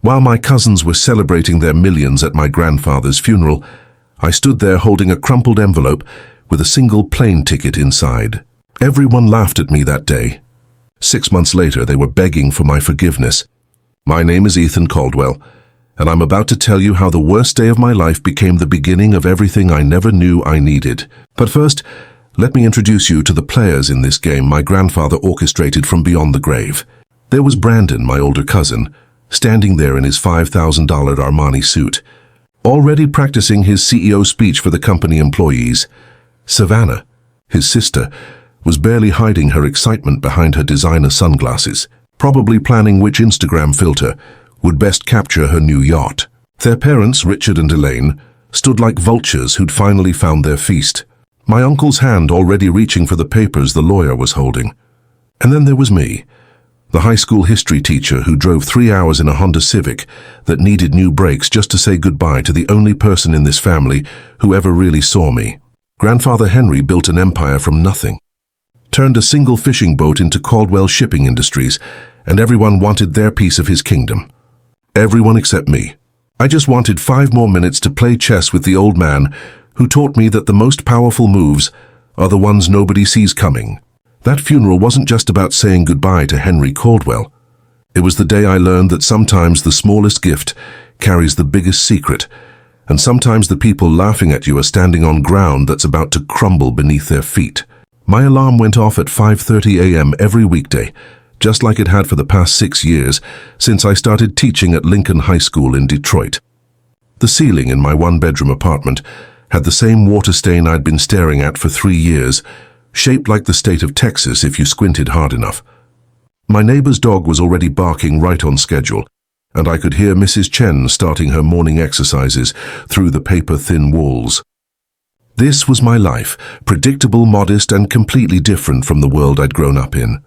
While my cousins were celebrating their millions at my grandfather's funeral, I stood there holding a crumpled envelope with a single plane ticket inside. Everyone laughed at me that day. 6 months later, they were begging for my forgiveness. My name is Ethan Caldwell, and I'm about to tell you how the worst day of my life became the beginning of everything I never knew I needed. But first, let me introduce you to the players in this game my grandfather orchestrated from beyond the grave. There was Brandon, my older cousin, standing there in his $5,000 Armani suit, already practicing his CEO speech for the company employees. Savannah, his sister, was barely hiding her excitement behind her designer sunglasses, probably planning which Instagram filter would best capture her new yacht. Their parents, Richard and Elaine, stood like vultures who'd finally found their feast, my uncle's hand already reaching for the papers the lawyer was holding. And then there was me, the high school history teacher who drove 3 hours in a Honda Civic that needed new brakes just to say goodbye to the only person in this family who ever really saw me. Grandfather Henry built an empire from nothing, turned a single fishing boat into Caldwell Shipping Industries, and everyone wanted their piece of his kingdom. Everyone except me. I just wanted 5 more minutes to play chess with the old man who taught me that the most powerful moves are the ones nobody sees coming. That funeral wasn't just about saying goodbye to Henry Caldwell. It was the day I learned that sometimes the smallest gift carries the biggest secret, and sometimes the people laughing at you are standing on ground that's about to crumble beneath their feet. My alarm went off at 5:30 a.m. every weekday, just like it had for the past 6 years since I started teaching at Lincoln High School in Detroit. The ceiling in my one-bedroom apartment had the same water stain I'd been staring at for 3 years, shaped like the state of Texas if you squinted hard enough. My neighbor's dog was already barking right on schedule, and I could hear Mrs. Chen starting her morning exercises through the paper-thin walls. This was my life, predictable, modest, and completely different from the world I'd grown up in.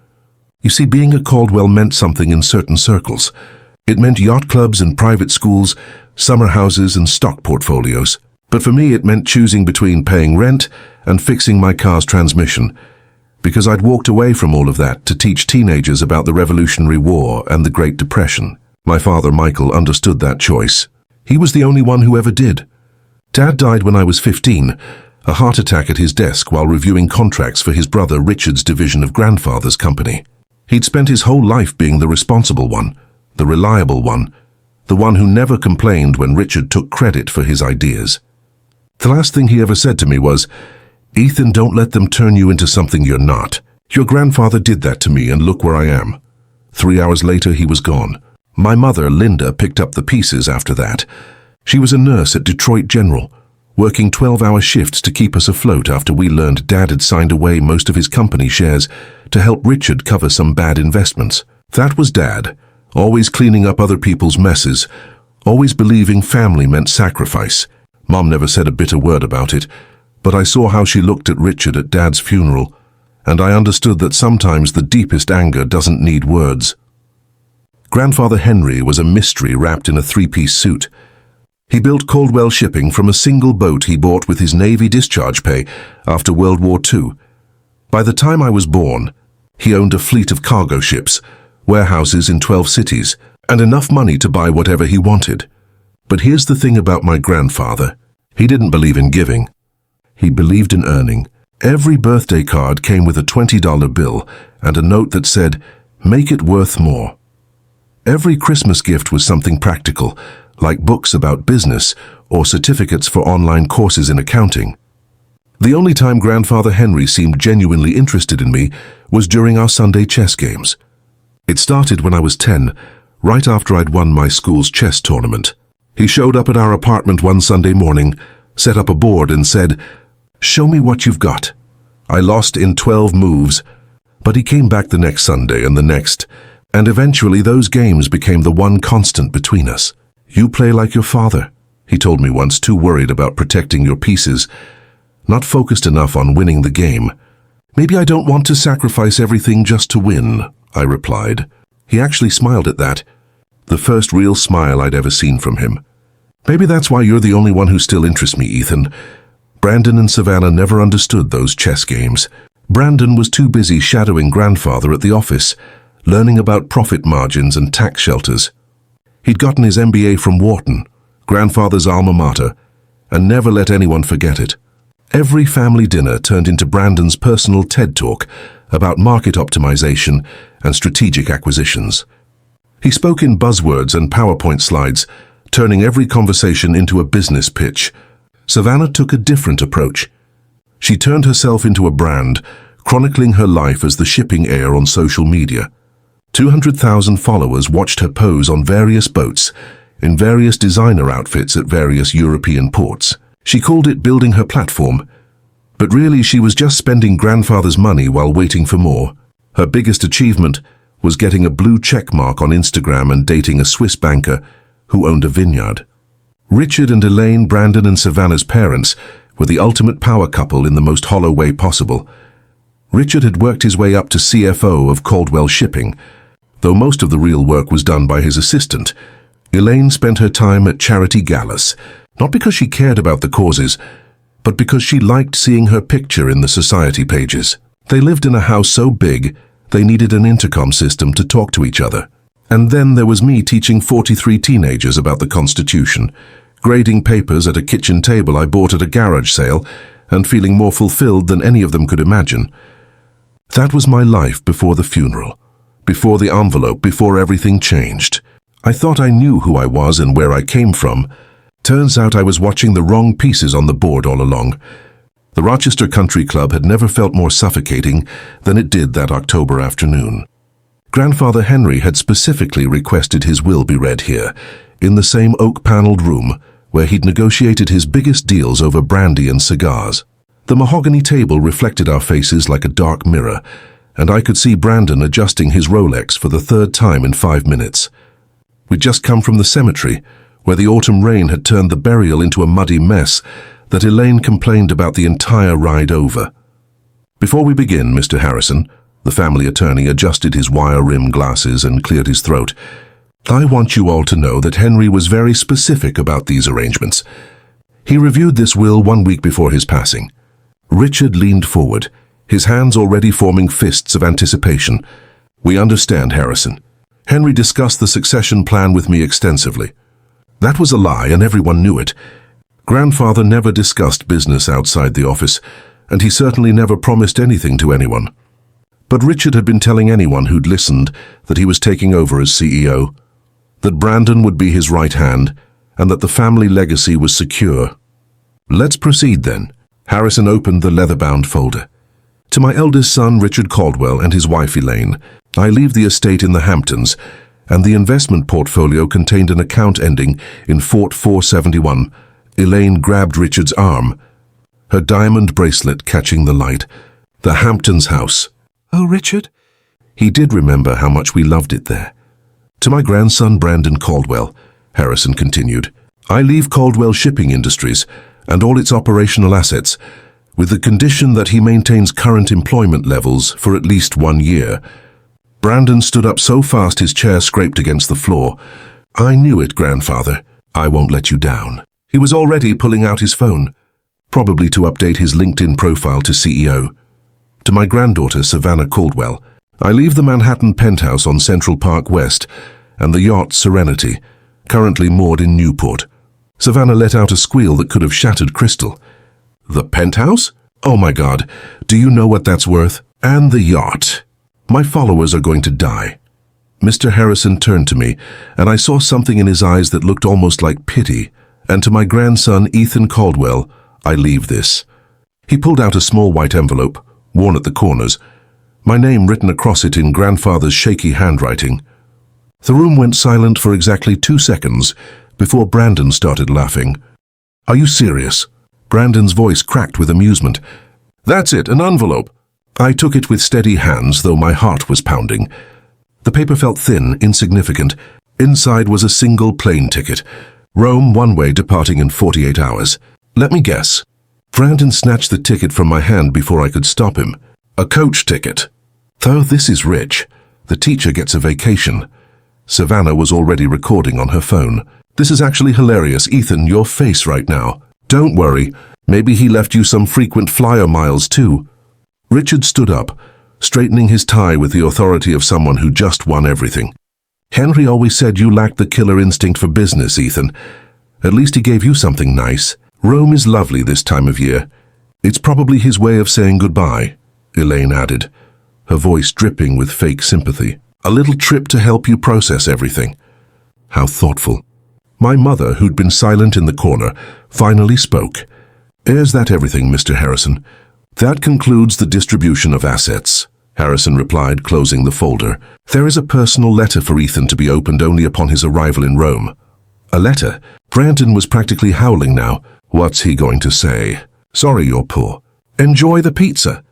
You see, being a Caldwell meant something in certain circles. It meant yacht clubs and private schools, summer houses and stock portfolios. But for me, it meant choosing between paying rent and fixing my car's transmission, because I'd walked away from all of that to teach teenagers about the Revolutionary War and the Great Depression. My father, Michael, understood that choice. He was the only one who ever did. Dad died when I was 15, a heart attack at his desk while reviewing contracts for his brother Richard's division of grandfather's company. He'd spent his whole life being the responsible one, the reliable one, the one who never complained when Richard took credit for his ideas. The last thing he ever said to me was, "Ethan, don't let them turn you into something you're not. Your grandfather did that to me, and look where I am." 3 hours later, he was gone. My mother, Linda, picked up the pieces after that. She was a nurse at Detroit General, working 12-hour shifts to keep us afloat after we learned Dad had signed away most of his company shares to help Richard cover some bad investments. That was Dad, always cleaning up other people's messes, always believing family meant sacrifice. Mom never said a bitter word about it, but I saw how she looked at Richard at Dad's funeral, and I understood that sometimes the deepest anger doesn't need words. Grandfather Henry was a mystery wrapped in a 3-piece suit. He built Caldwell Shipping from a single boat he bought with his Navy discharge pay after World War II. By the time I was born, he owned a fleet of cargo ships, warehouses in 12 cities, and enough money to buy whatever he wanted. But here's the thing about my grandfather. He didn't believe in giving. He believed in earning. Every birthday card came with a $20 bill and a note that said, "Make it worth more." Every Christmas gift was something practical, like books about business or certificates for online courses in accounting. The only time Grandfather Henry seemed genuinely interested in me was during our Sunday chess games. It started when I was 10, right after I'd won my school's chess tournament. He showed up at our apartment one Sunday morning, set up a board and said, "Show me what you've got." I lost in 12 moves, but he came back the next Sunday and the next, and eventually those games became the one constant between us. "You play like your father," he told me once, too worried about protecting your pieces, not focused enough on winning the game. "Maybe I don't want to sacrifice everything just to win," I replied. He actually smiled at that, the first real smile I'd ever seen from him. "Maybe that's why you're the only one who still interests me, Ethan." Brandon and Savannah never understood those chess games. Brandon was too busy shadowing grandfather at the office, learning about profit margins and tax shelters. He'd gotten his MBA from Wharton, grandfather's alma mater, and never let anyone forget it. Every family dinner turned into Brandon's personal TED Talk about market optimization and strategic acquisitions. He spoke in buzzwords and PowerPoint slides, turning every conversation into a business pitch. Savannah took a different approach. She turned herself into a brand, chronicling her life as the shipping heir on social media. 200,000 followers watched her pose on various boats, in various designer outfits at various European ports. She called it building her platform, but really she was just spending grandfather's money while waiting for more. Her biggest achievement was getting a blue check mark on Instagram and dating a Swiss banker who owned a vineyard. Richard and Elaine, Brandon and Savannah's parents, were the ultimate power couple in the most hollow way possible. Richard had worked his way up to CFO of Caldwell Shipping, though most of the real work was done by his assistant. Elaine spent her time at charity galas, not because she cared about the causes, but because she liked seeing her picture in the society pages. They lived in a house so big, they needed an intercom system to talk to each other. And then there was me teaching 43 teenagers about the Constitution, grading papers at a kitchen table I bought at a garage sale, and feeling more fulfilled than any of them could imagine. That was my life before the funeral, before the envelope, before everything changed. I thought I knew who I was and where I came from. Turns out I was watching the wrong pieces on the board all along. The Rochester Country Club had never felt more suffocating than it did that October afternoon. Grandfather Henry had specifically requested his will be read here, in the same oak-paneled room where he'd negotiated his biggest deals over brandy and cigars. The mahogany table reflected our faces like a dark mirror, and I could see Brandon adjusting his Rolex for the third time in 5 minutes. We'd just come from the cemetery, where the autumn rain had turned the burial into a muddy mess that Elaine complained about the entire ride over. "Before we begin, Mr. Harrison," the family attorney adjusted his wire-rimmed glasses and cleared his throat, "I want you all to know that Henry was very specific about these arrangements. He reviewed this will 1 week before his passing." Richard leaned forward, his hands already forming fists of anticipation. "We understand, Harrison. Henry discussed the succession plan with me extensively." That was a lie, and everyone knew it. Grandfather never discussed business outside the office, and he certainly never promised anything to anyone. But Richard had been telling anyone who'd listened that he was taking over as CEO, that Brandon would be his right hand, and that the family legacy was secure. "Let's proceed then." Harrison opened the leather-bound folder. "To my eldest son, Richard Caldwell, and his wife, Elaine, I leave the estate in the Hamptons, and the investment portfolio contained an account ending in Fort 471. Elaine grabbed Richard's arm, her diamond bracelet catching the light. "The Hamptons house." "Oh, Richard?" He did remember how much we loved it there. "To my grandson, Brandon Caldwell," Harrison continued, "I leave Caldwell Shipping Industries and all its operational assets, with the condition that he maintains current employment levels for at least 1 year. Brandon stood up so fast his chair scraped against the floor. "I knew it, grandfather. I won't let you down." He was already pulling out his phone, probably to update his LinkedIn profile to CEO. "To my granddaughter, Savannah Caldwell, I leave the Manhattan penthouse on Central Park West and the yacht Serenity, currently moored in Newport." Savannah let out a squeal that could have shattered crystal. "The penthouse? Oh my God, do you know what that's worth? And the yacht. My followers are going to die." Mr. Harrison turned to me, and I saw something in his eyes that looked almost like pity. "And to my grandson, Ethan Caldwell, I leave this." He pulled out a small white envelope, worn at the corners, my name written across it in grandfather's shaky handwriting. The room went silent for exactly 2 seconds before Brandon started laughing. "Are you serious?" Brandon's voice cracked with amusement. "That's it, an envelope." I took it with steady hands, though my heart was pounding. The paper felt thin, insignificant. Inside was a single plane ticket. Rome one way, departing in 48 hours. "Let me guess." Brandon snatched the ticket from my hand before I could stop him. "A coach ticket." "Though this is rich. The teacher gets a vacation." Savannah was already recording on her phone. "This is actually hilarious, Ethan, your face right now. Don't worry, maybe he left you some frequent flyer miles too." Richard stood up, straightening his tie with the authority of someone who just won everything. Henry always said you lacked the killer instinct for business, Ethan. At least he gave you something nice. Rome is lovely this time of year. It's probably his way of saying goodbye, Elaine added, her voice dripping with fake sympathy. A little trip to help you process everything. How thoughtful. My mother, who'd been silent in the corner, finally spoke. Is that everything, Mr. Harrison? That concludes the distribution of assets, Harrison replied, closing the folder. There is a personal letter for Ethan to be opened only upon his arrival in Rome. A letter? Brandon was practically howling now. What's he going to say? Sorry you're poor. Enjoy the pizza.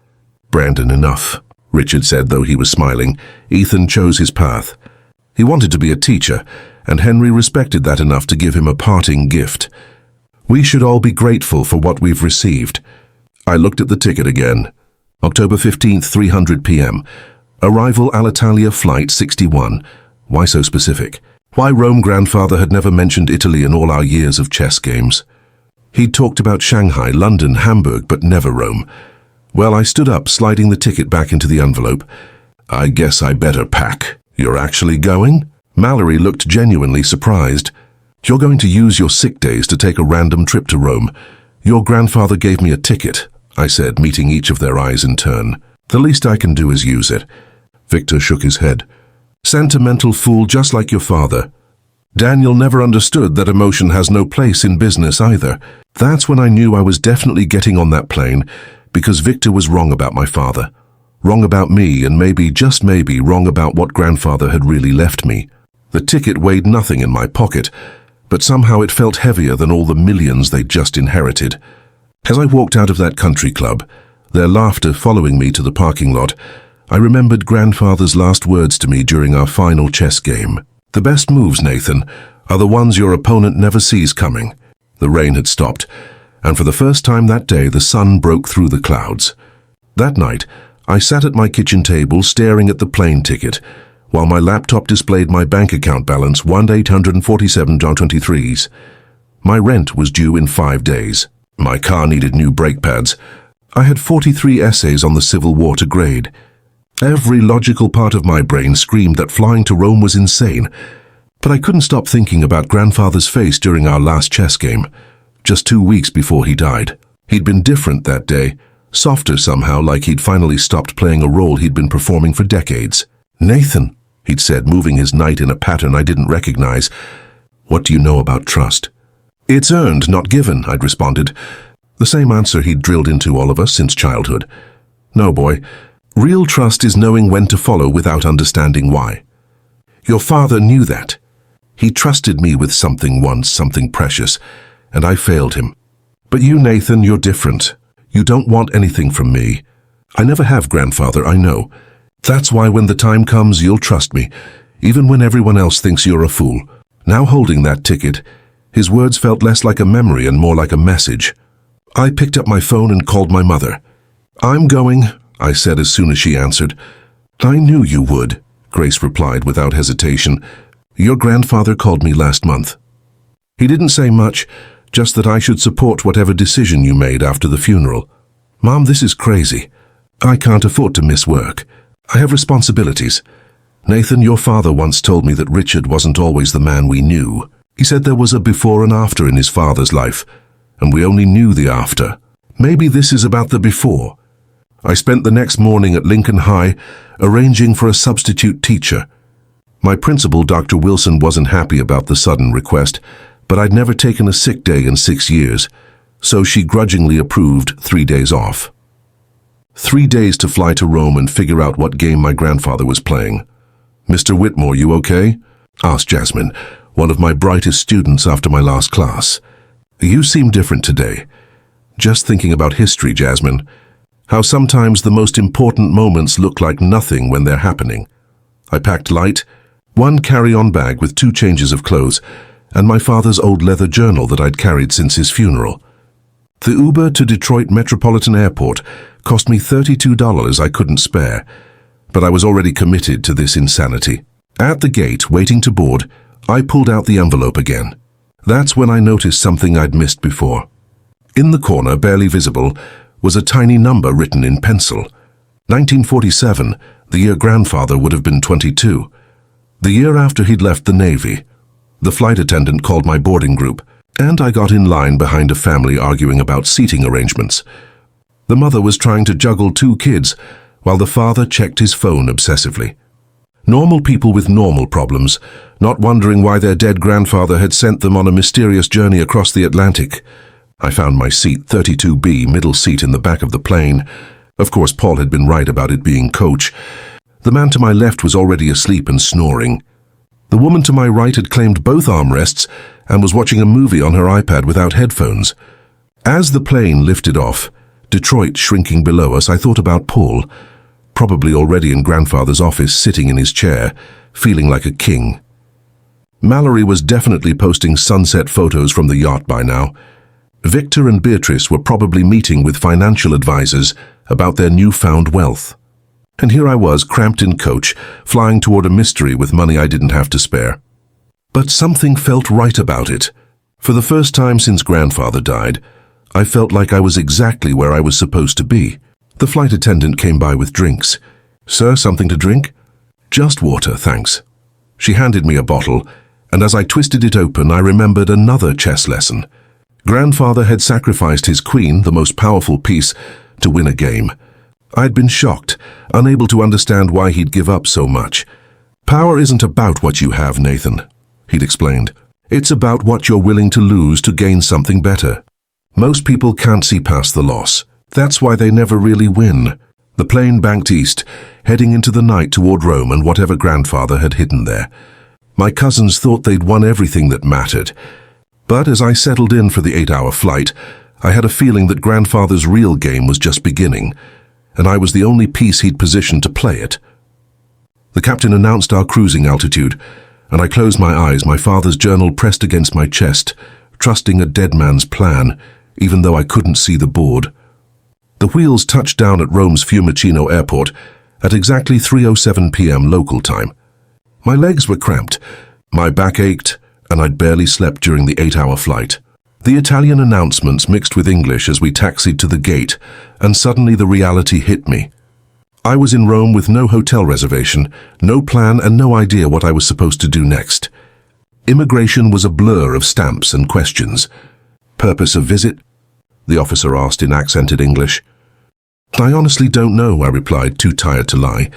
Brandon, enough, Richard said, though he was smiling. Ethan chose his path. He wanted to be a teacher, and Henry respected that enough to give him a parting gift. We should all be grateful for what we've received. I looked at the ticket again. October 15th, 300 p.m. Arrival Alitalia Flight 61. Why so specific? Why Rome? Grandfather had never mentioned Italy in all our years of chess games. He'd talked about Shanghai, London, Hamburg, but never Rome. Well, I stood up, sliding the ticket back into the envelope. I guess I better pack. You're actually going? Mallory looked genuinely surprised. You're going to use your sick days to take a random trip to Rome. Your grandfather gave me a ticket, I said, meeting each of their eyes in turn. The least I can do is use it. Victor shook his head. Sentimental fool, just like your father. Daniel never understood that emotion has no place in business either. That's when I knew I was definitely getting on that plane, because Victor was wrong about my father. Wrong about me, and maybe, just maybe, wrong about what grandfather had really left me. The ticket weighed nothing in my pocket, but somehow it felt heavier than all the millions they'd just inherited. As I walked out of that country club, their laughter following me to the parking lot, I remembered grandfather's last words to me during our final chess game. The best moves, Nathan, are the ones your opponent never sees coming. The rain had stopped, and for the first time that day the sun broke through the clouds. That night, I sat at my kitchen table staring at the plane ticket, while my laptop displayed my bank account balance $1,847.23. My rent was due in 5 days. My car needed new brake pads. I had 43 essays on the Civil War to grade. Every logical part of my brain screamed that flying to Rome was insane, but I couldn't stop thinking about grandfather's face during our last chess game, just 2 weeks before he died. He'd been different that day, softer somehow, like he'd finally stopped playing a role he'd been performing for decades. Nathan, he'd said, moving his knight in a pattern I didn't recognize. What do you know about trust? It's earned, not given, I'd responded. The same answer he'd drilled into all of us since childhood. No, boy. Real trust is knowing when to follow without understanding why. Your father knew that. He trusted me with something once, something precious, and I failed him. But you, Nathan, you're different. You don't want anything from me. I never have, grandfather, I know. That's why when the time comes, you'll trust me, even when everyone else thinks you're a fool. Now holding that ticket, his words felt less like a memory and more like a message. I picked up my phone and called my mother. I'm going, I said as soon as she answered. I knew you would, Grace replied without hesitation. Your grandfather called me last month. He didn't say much, just that I should support whatever decision you made after the funeral. Mom, this is crazy. I can't afford to miss work. I have responsibilities. Nathan, your father once told me that Richard wasn't always the man we knew. He said there was a before and after in his father's life, and we only knew the after. Maybe this is about the before. I spent the next morning at Lincoln High arranging for a substitute teacher. My principal, Dr. Wilson, wasn't happy about the sudden request, but I'd never taken a sick day in 6 years, so she grudgingly approved 3 days off. 3 days to fly to Rome and figure out what game my grandfather was playing. Mr. Whitmore, you okay? Asked Jasmine, one of my brightest students after my last class. You seem different today. Just thinking about history, Jasmine. How sometimes the most important moments look like nothing when they're happening. I packed light, 1 carry-on bag with 2 changes of clothes, and my father's old leather journal that I'd carried since his funeral. The Uber to Detroit Metropolitan Airport cost me $32 I couldn't spare, but I was already committed to this insanity. At the gate, waiting to board, I pulled out the envelope again. That's when I noticed something I'd missed before. In the corner, barely visible, was a tiny number written in pencil. 1947, the year grandfather would have been 22. The year after he'd left the Navy. The flight attendant called my boarding group, and I got in line behind a family arguing about seating arrangements. The mother was trying to juggle 2 kids, while the father checked his phone obsessively. Normal people with normal problems, not wondering why their dead grandfather had sent them on a mysterious journey across the Atlantic. I found my seat, 32B, middle seat in the back of the plane. Of course, Paul had been right about it being coach. The man to my left was already asleep and snoring. The woman to my right had claimed both armrests and was watching a movie on her iPad without headphones. As the plane lifted off, Detroit shrinking below us, I thought about Paul, probably already in grandfather's office, sitting in his chair, feeling like a king. Mallory was definitely posting sunset photos from the yacht by now. Victor and Beatrice were probably meeting with financial advisors about their newfound wealth. And here I was, cramped in coach, flying toward a mystery with money I didn't have to spare. But something felt right about it. For the first time since grandfather died, I felt like I was exactly where I was supposed to be. The flight attendant came by with drinks. "Sir, something to drink?" "Just water, thanks." She handed me a bottle, and as I twisted it open, I remembered another chess lesson. Grandfather had sacrificed his queen, the most powerful piece, to win a game. I'd been shocked, unable to understand why he'd give up so much. "Power isn't about what you have, Nathan," he'd explained. "It's about what you're willing to lose to gain something better. Most people can't see past the loss. That's why they never really win." The plane banked east, heading into the night toward Rome and whatever grandfather had hidden there. My cousins thought they'd won everything that mattered. But as I settled in for the 8-hour flight, I had a feeling that grandfather's real game was just beginning, and I was the only piece he'd positioned to play it. The captain announced our cruising altitude, and I closed my eyes, my father's journal pressed against my chest, trusting a dead man's plan, even though I couldn't see the board. The wheels touched down at Rome's Fiumicino airport at exactly 3:07 p.m. local time. My legs were cramped, my back ached, and I'd barely slept during the 8-hour flight. The Italian announcements mixed with English as we taxied to the gate, and suddenly the reality hit me. I was in Rome with no hotel reservation, no plan, and no idea what I was supposed to do next. Immigration was a blur of stamps and questions. "Purpose of visit?" the officer asked in accented English. "I honestly don't know," I replied, too tired to lie.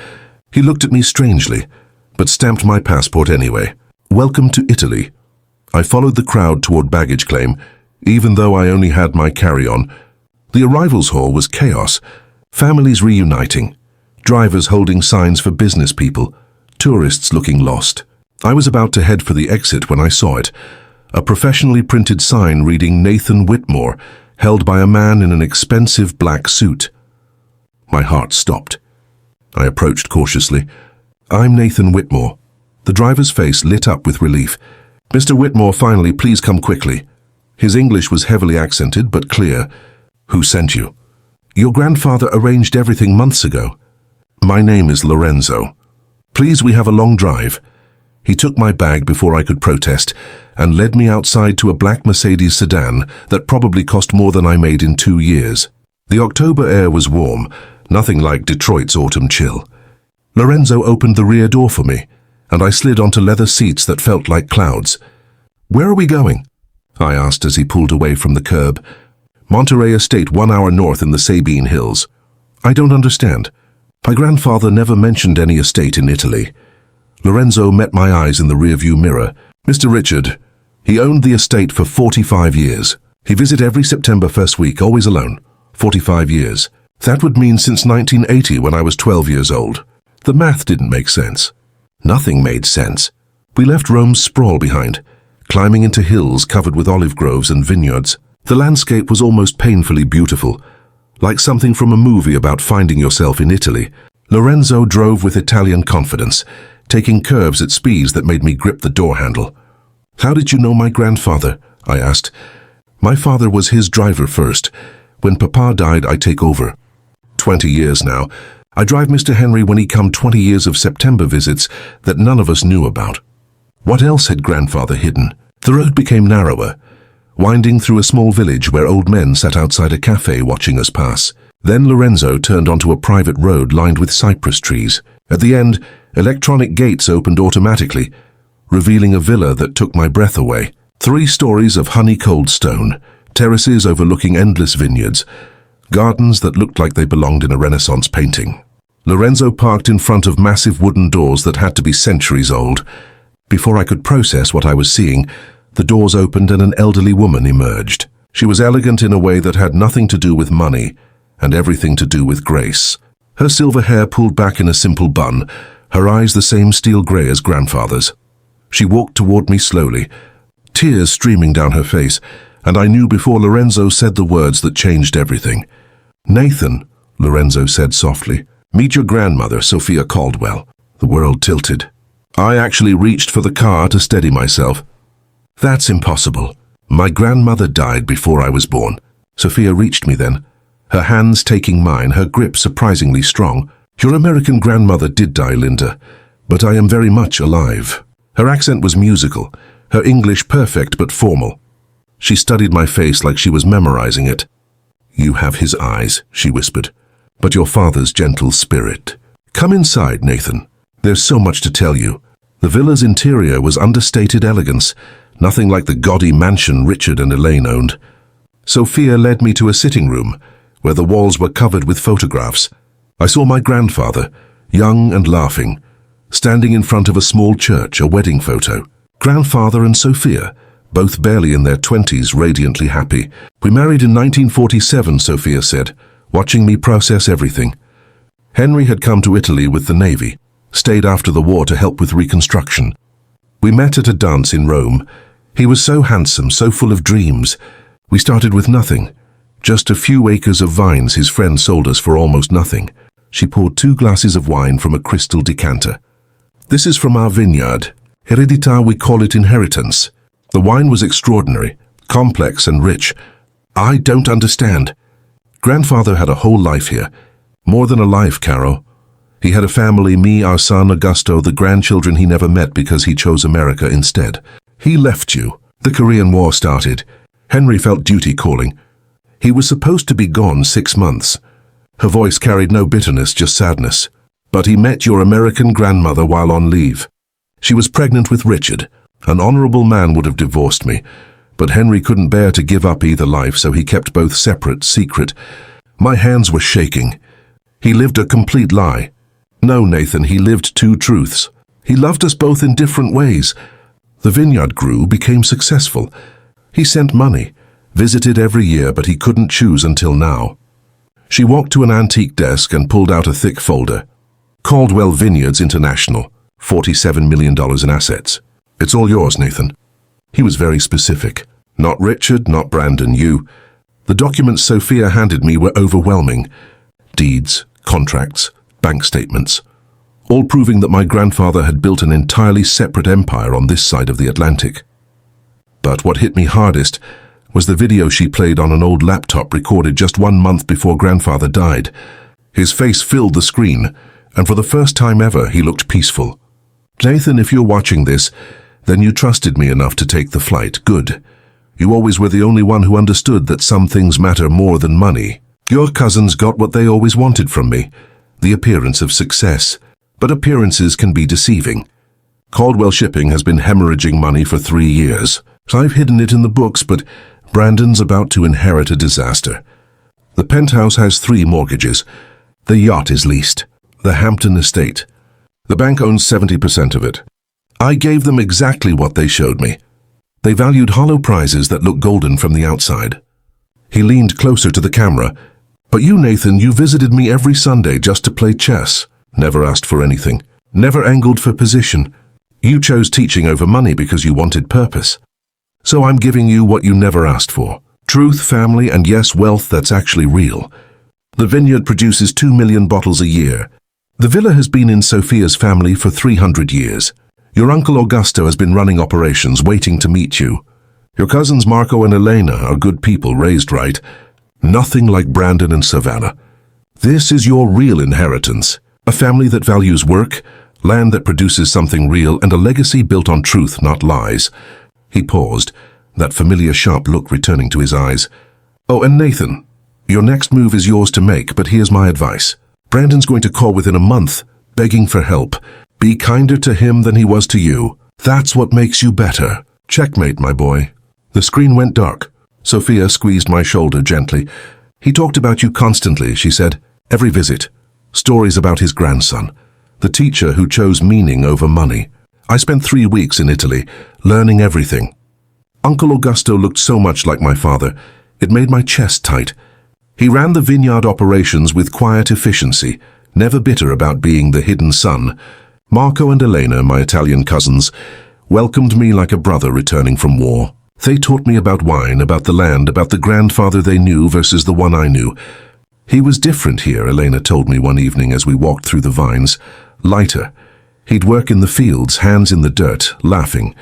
He looked at me strangely, but stamped my passport anyway. "Welcome to Italy." I followed the crowd toward baggage claim, even though I only had my carry-on. The arrivals hall was chaos, families reuniting, drivers holding signs for business people, tourists looking lost. I was about to head for the exit when I saw it, a professionally printed sign reading Nathan Whitmore, held by a man in an expensive black suit. My heart stopped. I approached cautiously. "I'm Nathan Whitmore." The driver's face lit up with relief. "Mr. Whitmore, finally, please come quickly." His English was heavily accented but clear. "Who sent you?" "Your grandfather arranged everything months ago." "My name is Lorenzo. Please, we have a long drive." He took my bag before I could protest and led me outside to a black Mercedes sedan that probably cost more than I made in 2 years. The October air was warm, nothing like Detroit's autumn chill. Lorenzo opened the rear door for me, and I slid onto leather seats that felt like clouds. "Where are we going?" I asked as he pulled away from the curb. "Monterey Estate, 1 hour north in the Sabine Hills." "I don't understand. My grandfather never mentioned any estate in Italy." Lorenzo met my eyes in the rearview mirror. "Mr. Richard, he owned the estate for 45 years. He visited every September first week, always alone. 45 years. That would mean since 1980 when I was 12 years old." The math didn't make sense. Nothing made sense. We left Rome's sprawl behind, climbing into hills covered with olive groves and vineyards. The landscape was almost painfully beautiful, like something from a movie about finding yourself in Italy. Lorenzo drove with Italian confidence, taking curves at speeds that made me grip the door handle. "How did you know my grandfather?" I asked. "My father was his driver first. When Papa died, I take over. 20 years now. I drive Mr. Henry when he come 20 years of September visits that none of us knew about." What else had grandfather hidden? The road became narrower, winding through a small village where old men sat outside a cafe watching us pass. Then Lorenzo turned onto a private road lined with cypress trees. At the end, Electronic gates opened automatically, revealing a villa that took my breath away. 3 stories of honey-cold stone, terraces overlooking endless vineyards, gardens that looked like they belonged in a Renaissance painting. Lorenzo parked in front of massive wooden doors that had to be centuries old. Before I could process what I was seeing, the doors opened and an elderly woman emerged. She was elegant in a way that had nothing to do with money and everything to do with grace. Her silver hair pulled back in a simple bun, her eyes the same steel grey as grandfather's. She walked toward me slowly, tears streaming down her face, and I knew before Lorenzo said the words that changed everything. "Nathan," Lorenzo said softly, "meet your grandmother, Sophia Caldwell." The world tilted. I actually reached for the car to steady myself. "That's impossible. My grandmother died before I was born." Sophia reached me then, her hands taking mine, her grip surprisingly strong. "Your American grandmother did die, Linda, but I am very much alive." Her accent was musical, her English perfect but formal. She studied my face like she was memorizing it. "You have his eyes," she whispered, "but your father's gentle spirit. Come inside, Nathan. There's so much to tell you." The villa's interior was understated elegance, nothing like the gaudy mansion Richard and Elaine owned. Sophia led me to a sitting room, where the walls were covered with photographs. I saw my grandfather, young and laughing, standing in front of a small church, a wedding photo. Grandfather and Sophia, both barely in their 20s, radiantly happy. "We married in 1947, Sophia said, watching me process everything. Henry had come to Italy with the Navy, stayed after the war to help with reconstruction. We met at a dance in Rome. He was so handsome, so full of dreams. We started with nothing, just a few acres of vines his friend sold us for almost nothing." She poured 2 glasses of wine from a crystal decanter. "This is from our vineyard. Heredità, we call it inheritance." The wine was extraordinary, complex and rich. "I don't understand." "Grandfather had a whole life here. More than a life, Caro. He had a family, me, our son, Augusto, the grandchildren he never met because he chose America instead. He left you. The Korean War started. Henry felt duty calling. He was supposed to be gone 6 months. Her voice carried no bitterness, just sadness. But he met your American grandmother while on leave. She was pregnant with Richard. An honorable man would have divorced me, but Henry couldn't bear to give up either life, so he kept both separate, secret. My hands were shaking. He lived a complete lie. No, Nathan, he lived 2 truths. He loved us both in different ways. The vineyard grew, became successful. He sent money, visited every year, but he couldn't choose until now. She walked to an antique desk and pulled out a thick folder. Caldwell Vineyards International, $47 million in assets. "It's all yours, Nathan." He was very specific. "Not Richard, not Brandon, you." The documents Sophia handed me were overwhelming. Deeds, contracts, bank statements, all proving that my grandfather had built an entirely separate empire on this side of the Atlantic. But what hit me hardest was the video she played on an old laptop recorded just 1 month before grandfather died. His face filled the screen, and for the first time ever, he looked peaceful. "Nathan, if you're watching this, then you trusted me enough to take the flight. Good. You always were the only one who understood that some things matter more than money. Your cousins got what they always wanted from me, the appearance of success. But appearances can be deceiving. Caldwell Shipping has been hemorrhaging money for 3 years. I've hidden it in the books, but Brandon's about to inherit a disaster. The penthouse has 3 mortgages. The yacht is leased. The Hampton estate. The bank owns 70% of it. I gave them exactly what they showed me. They valued hollow prizes that look golden from the outside." He leaned closer to the camera. "But you, Nathan, you visited me every Sunday just to play chess. Never asked for anything. Never angled for position. You chose teaching over money because you wanted purpose. So I'm giving you what you never asked for. Truth, family, and yes, wealth that's actually real. The vineyard produces 2 million bottles a year. The villa has been in Sophia's family for 300 years. Your uncle Augusto has been running operations, waiting to meet you. Your cousins Marco and Elena are good people, raised right. Nothing like Brandon and Savannah. This is your real inheritance. A family that values work, land that produces something real, and a legacy built on truth, not lies." He paused, that familiar sharp look returning to his eyes. "Oh, and Nathan, your next move is yours to make, but here's my advice. Brandon's going to call within a month, begging for help. Be kinder to him than he was to you. That's what makes you better. Checkmate, my boy. The screen went dark. Sophia squeezed my shoulder gently. He talked about you constantly, she said. Every visit. Stories about his grandson. The teacher who chose meaning over money. I spent 3 weeks in Italy, learning everything. Uncle Augusto looked so much like my father. It made my chest tight. He ran the vineyard operations with quiet efficiency, never bitter about being the hidden son. Marco and Elena, my Italian cousins, welcomed me like a brother returning from war. They taught me about wine, about the land, about the grandfather they knew versus the one I knew. He was different here, Elena told me one evening as we walked through the vines. Lighter. He'd work in the fields, hands in the dirt, laughing.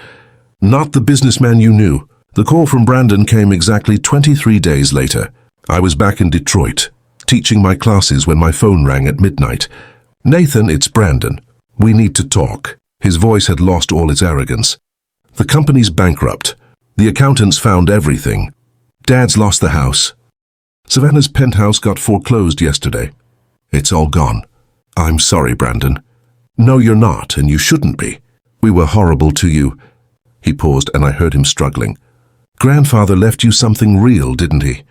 Not the businessman you knew. The call from Brandon came exactly 23 days later. I was back in Detroit, teaching my classes when my phone rang at midnight. Nathan, it's Brandon. We need to talk. His voice had lost all its arrogance. The company's bankrupt. The accountants found everything. Dad's lost the house. Savannah's penthouse got foreclosed yesterday. It's all gone. I'm sorry, Brandon. No, you're not, and you shouldn't be. We were horrible to you. He paused, and I heard him struggling. Grandfather left you something real, didn't he?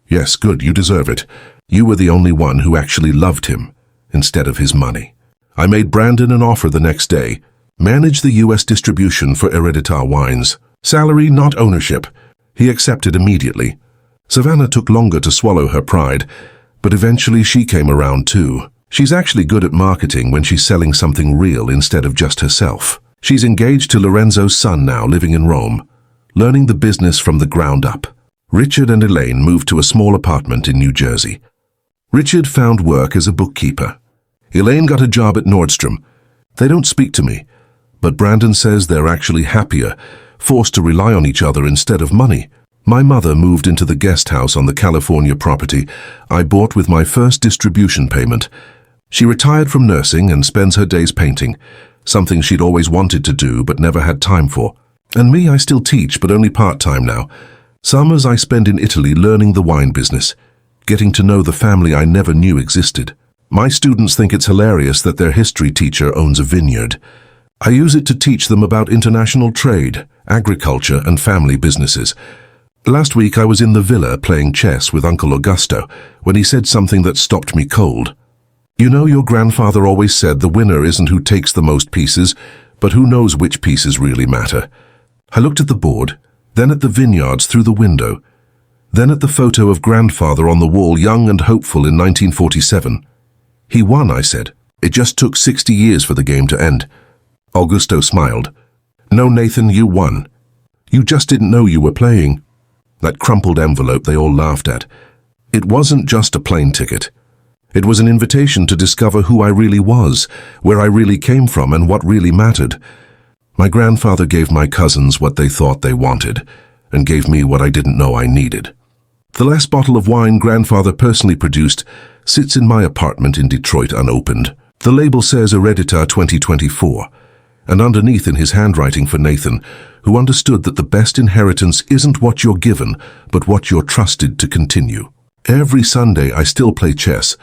Yes, good, you deserve it. You were the only one who actually loved him, instead of his money. I made Brandon an offer the next day. Manage the U.S. distribution for Heredità wines. Salary, not ownership. He accepted immediately. Savannah took longer to swallow her pride, but eventually she came around too. She's actually good at marketing when she's selling something real instead of just herself. She's engaged to Lorenzo's son now, living in Rome, learning the business from the ground up. Richard and Elaine moved to a small apartment in New Jersey. Richard found work as a bookkeeper. Elaine got a job at Nordstrom. They don't speak to me, but Brandon says they're actually happier, forced to rely on each other instead of money. My mother moved into the guest house on the California property I bought with my first distribution payment. She retired from nursing and spends her days painting, something she'd always wanted to do but never had time for. And me, I still teach, but only part-time now. Summers I spend in Italy learning the wine business, getting to know the family I never knew existed. My students think it's hilarious that their history teacher owns a vineyard. I use it to teach them about international trade, agriculture, and family businesses. Last week I was in the villa playing chess with Uncle Augusto when he said something that stopped me cold. You know, your grandfather always said the winner isn't who takes the most pieces, but who knows which pieces really matter. I looked at the board, then at the vineyards through the window, then at the photo of grandfather on the wall, young and hopeful in 1947. He won, I said. It just took 60 years for the game to end. Augusto smiled. No, Nathan, you won. You just didn't know you were playing. That crumpled envelope they all laughed at. It wasn't just a plane ticket. It was an invitation to discover who I really was, where I really came from, and what really mattered. My grandfather gave my cousins what they thought they wanted, and gave me what I didn't know I needed. The last bottle of wine grandfather personally produced sits in my apartment in Detroit unopened. The label says Heredità 2024, and underneath in his handwriting for Nathan, who understood that the best inheritance isn't what you're given, but what you're trusted to continue. Every Sunday I still play chess,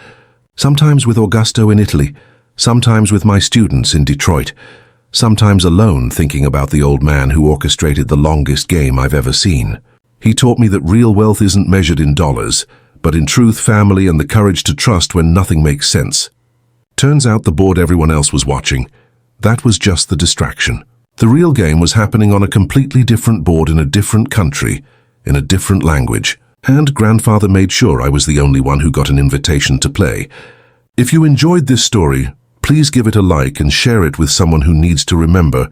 sometimes with Augusto in Italy, sometimes with my students in Detroit, sometimes alone thinking about the old man who orchestrated the longest game I've ever seen. He taught me that real wealth isn't measured in dollars, but in truth, family, and the courage to trust when nothing makes sense. Turns out the board everyone else was watching. That was just the distraction. The real game was happening on a completely different board in a different country, in a different language. And grandfather made sure I was the only one who got an invitation to play. If you enjoyed this story, please give it a like and share it with someone who needs to remember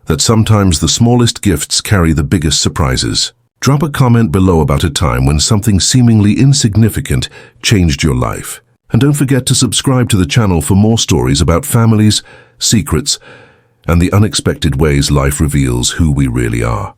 that sometimes the smallest gifts carry the biggest surprises. Drop a comment below about a time when something seemingly insignificant changed your life. And don't forget to subscribe to the channel for more stories about families, secrets, and the unexpected ways life reveals who we really are.